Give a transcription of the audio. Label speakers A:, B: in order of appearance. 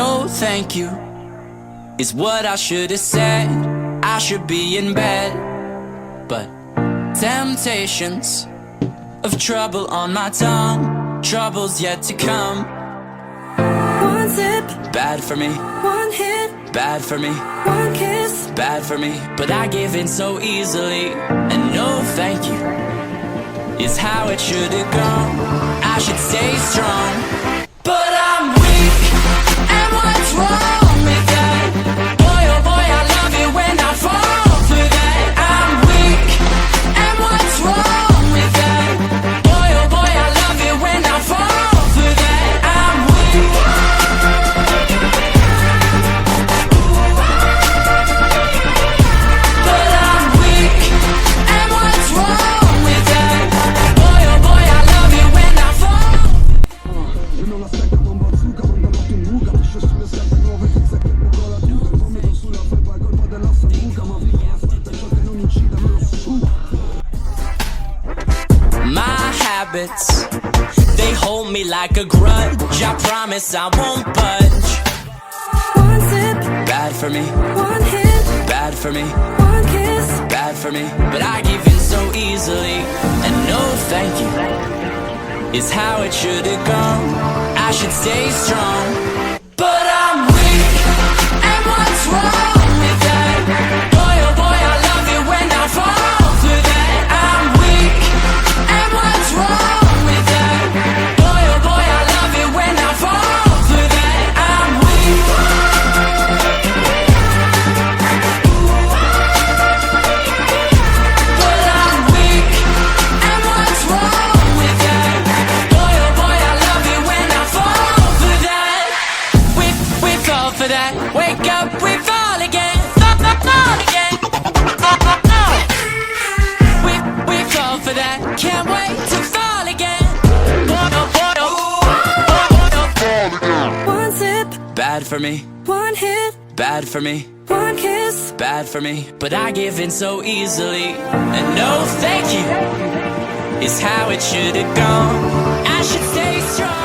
A: no thank you is what I should have said. I should be in bed, but temptations of trouble on my tongue, trouble's yet to come.
B: One sip,
A: Bad for me,
B: one hit,
A: bad for me,
B: one kiss.
A: bad for me. But I give in so easily, and no thank you is how it should have gone. I should stay strong, but I'm weak, and what's wrong with that? Boy, oh boy, I love it when I fall for that. I'm weak, and what's wrong with that? Boy, oh boy, I love it when I fall for that. I'm weak. But I'm weak, and what's wrong with that? Boy, oh boy, I love it when I fall.
C: Wynola steka bomba od sługa, bomba na tym długa. Przyszły światek nowy, widzę jak pogola długa. Pomyśl sulla feba, golfa de lasa długa. Ma wika, aspetta, ciò che non incida, me lo sciuga.
A: My habits, they hold me like a grudge. I promise I won't budge.
B: One sip,
A: Bad for me,
B: one hit,
A: bad for me,
B: one kiss.
A: bad for me. But I give in so easily, and no thank you is how it should have gone. I should stay strong, but I'm weak, and what's wrong with that? Boy, oh boy, I love it when I fall for that. I'm weak, and what's wrong with that? Boy, oh boy, I love it when I fall for that. I'm weak. But I'm weak, and what's wrong with that? Boy, oh boy, I love it when I fall for that. We fall for that. Wake up, we fall again. Fall again. We fall for that. Can't wait to fall again. Boy, oh boy, oh.
B: One sip,
A: Bad for me,
B: one hit,
A: bad for me,
B: one kiss.
A: bad for me. But I give in so easily, and no thank you is how it should have gone. I should stay strong.